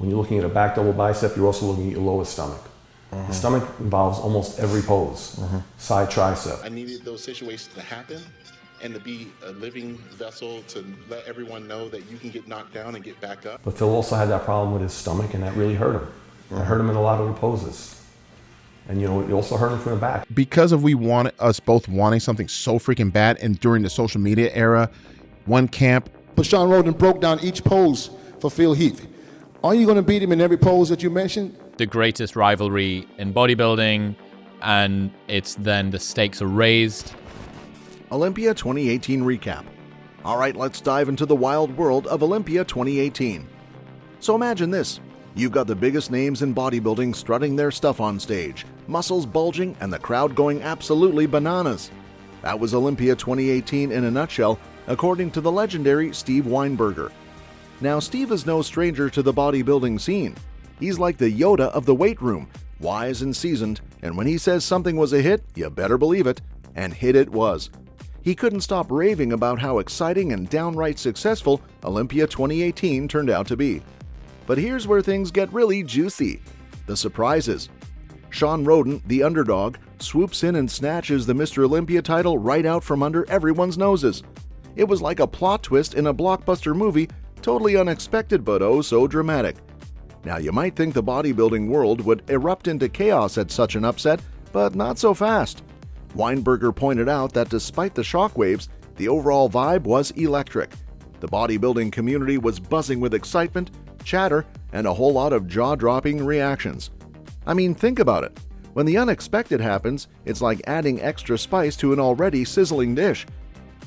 When you're looking at a back double bicep, you're also looking at your lower stomach. The stomach involves almost every pose. Side tricep. I needed those situations to happen and to be a living vessel to let everyone know that you can get knocked down and get back up. But Phil also had that problem with his stomach, and that really hurt him. It hurt him in a lot of the poses. And you know, it also hurt him from the back. Because of us both wanting something so freaking bad, and during the social media era, one camp. But Shawn Rhoden broke down each pose for Phil Heath. Are you going to beat him in every pose that you mentioned? The greatest rivalry in bodybuilding, and it's then the stakes are raised. Olympia 2018 recap. All right, let's dive into the wild world of Olympia 2018. So imagine this. You've got the biggest names in bodybuilding strutting their stuff on stage, muscles bulging, and the crowd going absolutely bananas. That was Olympia 2018 in a nutshell, according to the legendary Steve Weinberger. Now, Steve is no stranger to the bodybuilding scene. He's like the Yoda of the weight room, wise and seasoned, and when he says something was a hit, you better believe it, and hit it was. He couldn't stop raving about how exciting and downright successful Olympia 2018 turned out to be. But here's where things get really juicy. The surprises. Shawn Rhoden, the underdog, swoops in and snatches the Mr. Olympia title right out from under everyone's noses. It was like a plot twist in a blockbuster movie, totally unexpected but oh so dramatic. Now you might think the bodybuilding world would erupt into chaos at such an upset, but not so fast. Weinberger pointed out that despite the shockwaves, the overall vibe was electric. The bodybuilding community was buzzing with excitement, chatter, and a whole lot of jaw-dropping reactions. I mean, think about it. When the unexpected happens, it's like adding extra spice to an already sizzling dish.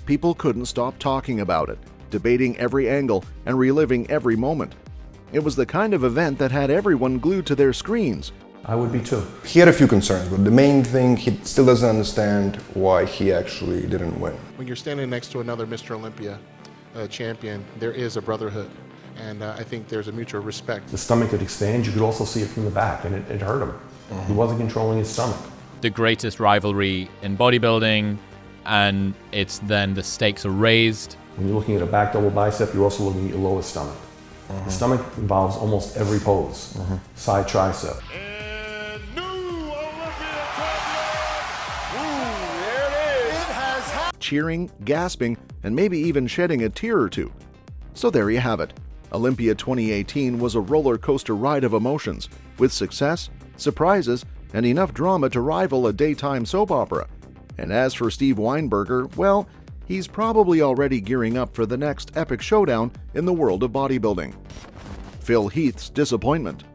People couldn't stop talking about it, debating every angle and reliving every moment. It was the kind of event that had everyone glued to their screens. I would be too. He had a few concerns, but the main thing, he still doesn't understand why he actually didn't win. When you're standing next to another Mr. Olympia champion, there is a brotherhood. And I think there's a mutual respect. The stomach could expand. You could also see it from the back, and it hurt him. He wasn't controlling his stomach. The greatest rivalry in bodybuilding, and it's then the stakes are raised. When you're looking at a back double bicep, you're also looking at your lower stomach. The stomach involves almost every pose. Side tricep. And new Olympia champion! There it is! It has happened! Cheering, gasping, and maybe even shedding a tear or two. So there you have it. Olympia 2018 was a roller coaster ride of emotions, with success, surprises, and enough drama to rival a daytime soap opera. And as for Steve Weinberger, well, he's probably already gearing up for the next epic showdown in the world of bodybuilding. Phil Heath's disappointment.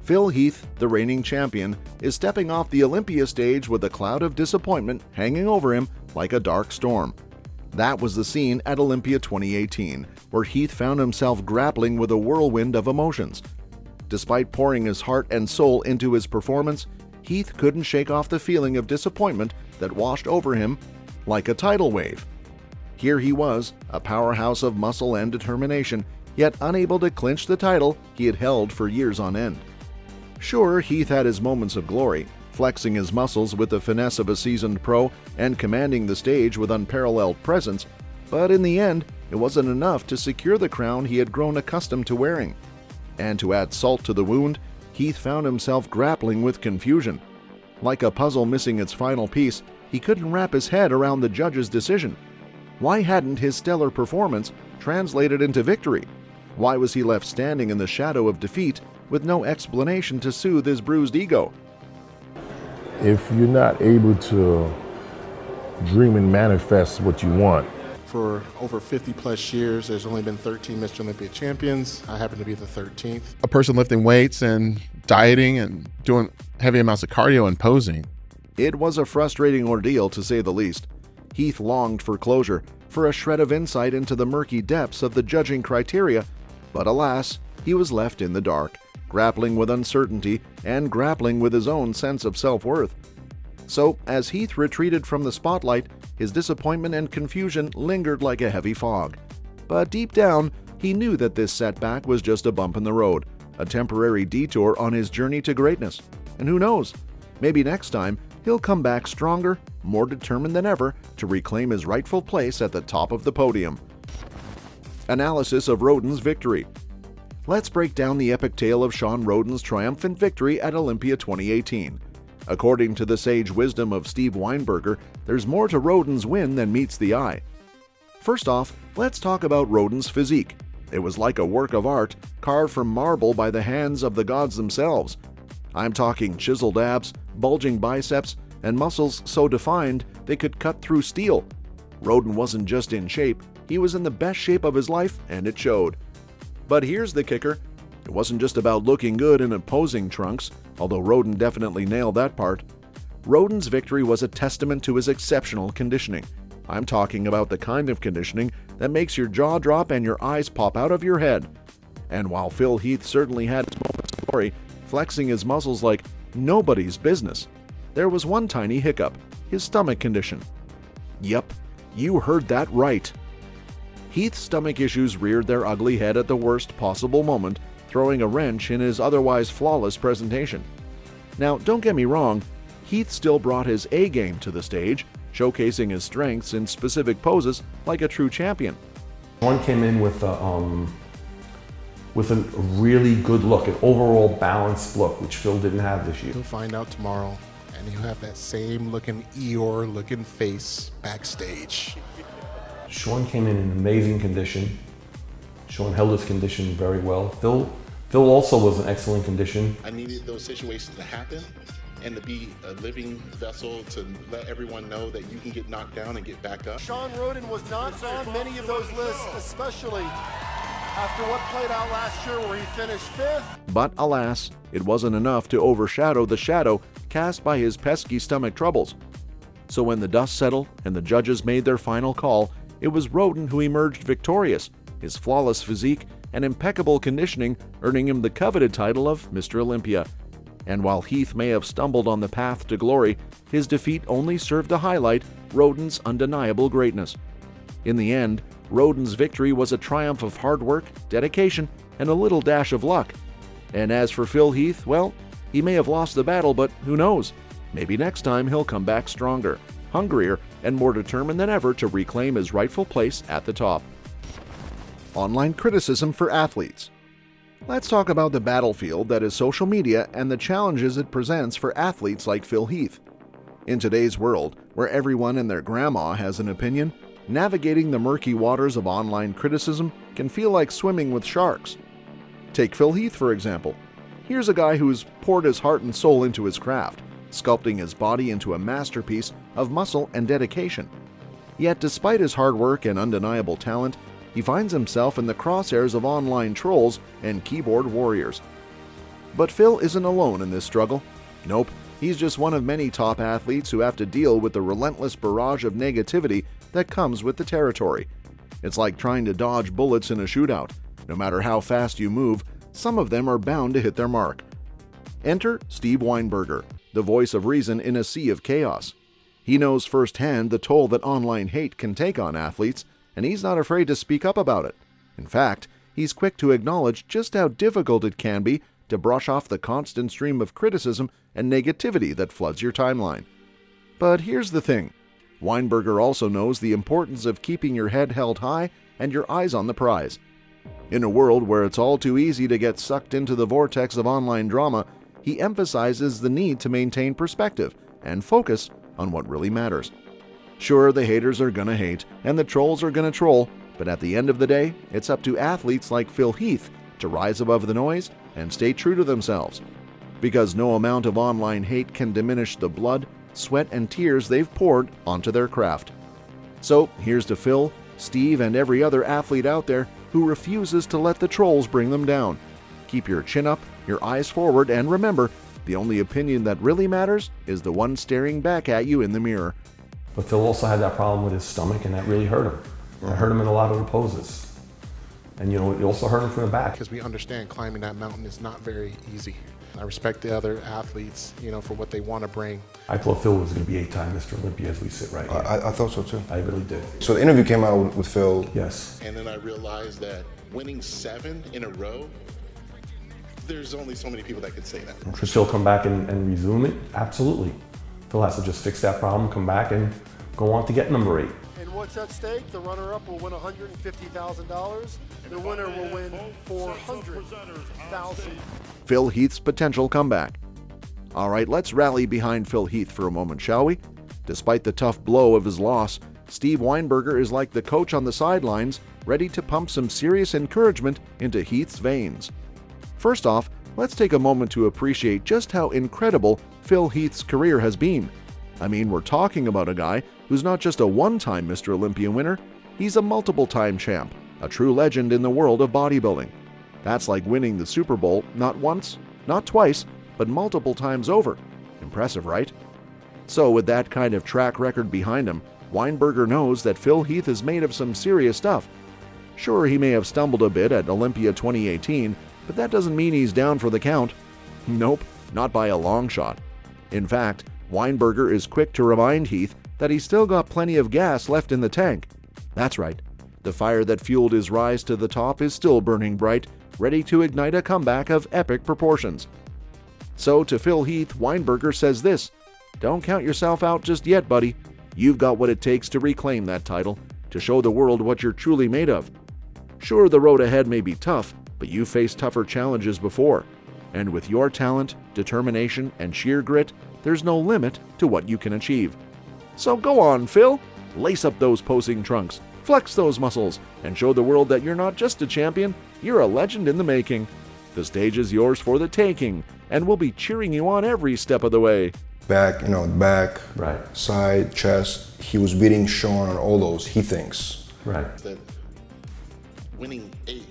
Phil Heath, the reigning champion, is stepping off the Olympia stage with a cloud of disappointment hanging over him like a dark storm. That was the scene at Olympia 2018, where Heath found himself grappling with a whirlwind of emotions. Despite pouring his heart and soul into his performance, Heath couldn't shake off the feeling of disappointment that washed over him like a tidal wave. Here he was, a powerhouse of muscle and determination, yet unable to clinch the title he had held for years on end. Sure, Heath had his moments of glory, flexing his muscles with the finesse of a seasoned pro and commanding the stage with unparalleled presence, but in the end, it wasn't enough to secure the crown he had grown accustomed to wearing. And to add salt to the wound, Heath found himself grappling with confusion. Like a puzzle missing its final piece, he couldn't wrap his head around the judge's decision. Why hadn't his stellar performance translated into victory? Why was he left standing in the shadow of defeat with no explanation to soothe his bruised ego? If you're not able to dream and manifest what you want. For over 50 plus years, there's only been 13 Mr. Olympia champions. I happen to be the 13th. A person lifting weights and dieting and doing heavy amounts of cardio and posing. It was a frustrating ordeal, to say the least. Heath longed for closure, for a shred of insight into the murky depths of the judging criteria, but alas, he was left in the dark, grappling with uncertainty and grappling with his own sense of self-worth. So, as Heath retreated from the spotlight, his disappointment and confusion lingered like a heavy fog. But deep down, he knew that this setback was just a bump in the road, a temporary detour on his journey to greatness. And who knows, maybe next time he'll come back stronger, more determined than ever to reclaim his rightful place at the top of the podium. Analysis of Rhoden's victory. let's break down the epic tale of Shawn Rhoden's triumphant victory at Olympia 2018. According to the sage wisdom of Steve Weinberger, there's more to Rhoden's win than meets the eye. First off, let's talk about Rhoden's physique. It was like a work of art, carved from marble by the hands of the gods themselves. I'm talking chiseled abs, bulging biceps, and muscles so defined they could cut through steel. Rhoden wasn't just in shape, he was in the best shape of his life, and it showed. But here's the kicker. It wasn't just about looking good in opposing trunks, although Rhoden definitely nailed that part. Rhoden's victory was a testament to his exceptional conditioning. I'm talking about the kind of conditioning that makes your jaw drop and your eyes pop out of your head. And while Phil Heath certainly had his moments of glory, flexing his muscles like nobody's business, there was one tiny hiccup: his stomach condition. Yep, you heard that right. Heath's stomach issues reared their ugly head at the worst possible moment, throwing a wrench in his otherwise flawless presentation. Now, don't get me wrong, Heath still brought his A game to the stage, showcasing his strengths in specific poses like a true champion. Shawn came in with a really good look, an overall balanced look, which Phil didn't have this year. You'll find out tomorrow, and he'll have that same looking Eeyore looking face backstage. Shawn came in amazing condition. Shawn held his condition very well. Phil also was in excellent condition. I needed those situations to happen and to be a living vessel to let everyone know that you can get knocked down and get back up. Shawn Rhoden was not on many of those lists, especially after what played out last year where he finished 5th. But alas, it wasn't enough to overshadow the shadow cast by his pesky stomach troubles. So when the dust settled and the judges made their final call, it was Rhoden who emerged victorious, his flawless physique and impeccable conditioning earning him the coveted title of Mr. Olympia. And while Heath may have stumbled on the path to glory, his defeat only served to highlight Rhoden's undeniable greatness. In the end, Rhoden's victory was a triumph of hard work, dedication, and a little dash of luck. And as for Phil Heath, well, he may have lost the battle, but who knows? Maybe next time he'll come back stronger, hungrier, and more determined than ever to reclaim his rightful place at the top. Online criticism for athletes. Let's talk about the battlefield that is social media and the challenges it presents for athletes like Phil Heath. In today's world, where everyone and their grandma has an opinion, navigating the murky waters of online criticism can feel like swimming with sharks. Take Phil Heath, for example. Here's a guy who's poured his heart and soul into his craft, sculpting his body into a masterpiece of muscle and dedication. Yet despite his hard work and undeniable talent, he finds himself in the crosshairs of online trolls and keyboard warriors. But Phil isn't alone in this struggle. Nope, he's just one of many top athletes who have to deal with the relentless barrage of negativity that comes with the territory. It's like trying to dodge bullets in a shootout. No matter how fast you move, some of them are bound to hit their mark. Enter Steve Weinberger, the voice of reason in a sea of chaos. He knows firsthand the toll that online hate can take on athletes, and he's not afraid to speak up about it. In fact, he's quick to acknowledge just how difficult it can be to brush off the constant stream of criticism and negativity that floods your timeline. But here's the thing. Weinberger also knows the importance of keeping your head held high and your eyes on the prize. In a world where it's all too easy to get sucked into the vortex of online drama, he emphasizes the need to maintain perspective and focus on what really matters. Sure, the haters are gonna hate, and the trolls are gonna troll, but at the end of the day, it's up to athletes like Phil Heath to rise above the noise and stay true to themselves. Because no amount of online hate can diminish the blood, sweat, and tears they've poured onto their craft. So here's to Phil, Steve, and every other athlete out there who refuses to let the trolls bring them down. Keep your chin up, your eyes forward, and remember, the only opinion that really matters is the one staring back at you in the mirror. But Phil also had that problem with his stomach, and that really hurt him. It hurt him in a lot of the poses. And it also hurt him from the back. Because we understand climbing that mountain is not very easy. I respect the other athletes, for what they want to bring. I thought Phil was going to be 8-time Mr. Olympia as we sit right here. I thought so too. I really did. So the interview came out with Phil. Yes. And then I realized that winning 7 in a row, there's only so many people that could say that. Should Phil come back and resume it? Absolutely. Phil has to just fix that problem, come back, and go on to get number 8. And what's at stake. The runner-up will win $150,000. The winner will win $400,000. Phil Heath's potential comeback. All right, let's rally behind Phil Heath for a moment, shall we? Despite the tough blow of his loss, Steve Weinberger is like the coach on the sidelines, ready to pump some serious encouragement into Heath's veins. First off, let's take a moment to appreciate just how incredible Phil Heath's career has been. I mean, we're talking about a guy who's not just a one-time Mr. Olympia winner, he's a multiple-time champ, a true legend in the world of bodybuilding. That's like winning the Super Bowl not once, not twice, but multiple times over. Impressive, right? So with that kind of track record behind him, Weinberger knows that Phil Heath is made of some serious stuff. Sure, he may have stumbled a bit at Olympia 2018, but that doesn't mean he's down for the count. Nope, not by a long shot. In fact, Weinberger is quick to remind Heath that he's still got plenty of gas left in the tank. That's right, the fire that fueled his rise to the top is still burning bright, ready to ignite a comeback of epic proportions. So to Phil Heath, Weinberger says this: don't count yourself out just yet, buddy. You've got what it takes to reclaim that title, to show the world what you're truly made of. Sure, the road ahead may be tough, but you've faced tougher challenges before. And with your talent, determination, and sheer grit, there's no limit to what you can achieve. So go on, Phil. Lace up those posing trunks, flex those muscles, and show the world that you're not just a champion, you're a legend in the making. The stage is yours for the taking, and we'll be cheering you on every step of the way. Back, back, Right. side, chest. He was beating Shawn on all those, he thinks. Right. That winning 8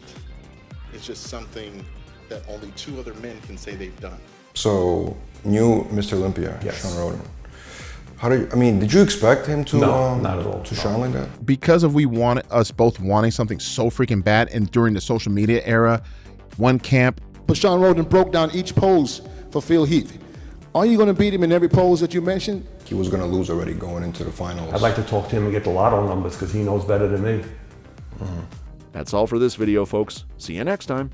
is just something that only 2 other men can say they've done. So, new Mr. Olympia, Yes. Shawn Rhoden. Did you expect him to, No, not at all. to No. shine like that? Because of us both wanting something so freaking bad, and during the social media era, one camp. But Shawn Rhoden broke down each pose for Phil Heath. Are you going to beat him in every pose that you mentioned? He was going to lose already going into the finals. I'd like to talk to him and get the lotto numbers because he knows better than me. That's all for this video, folks. See you next time.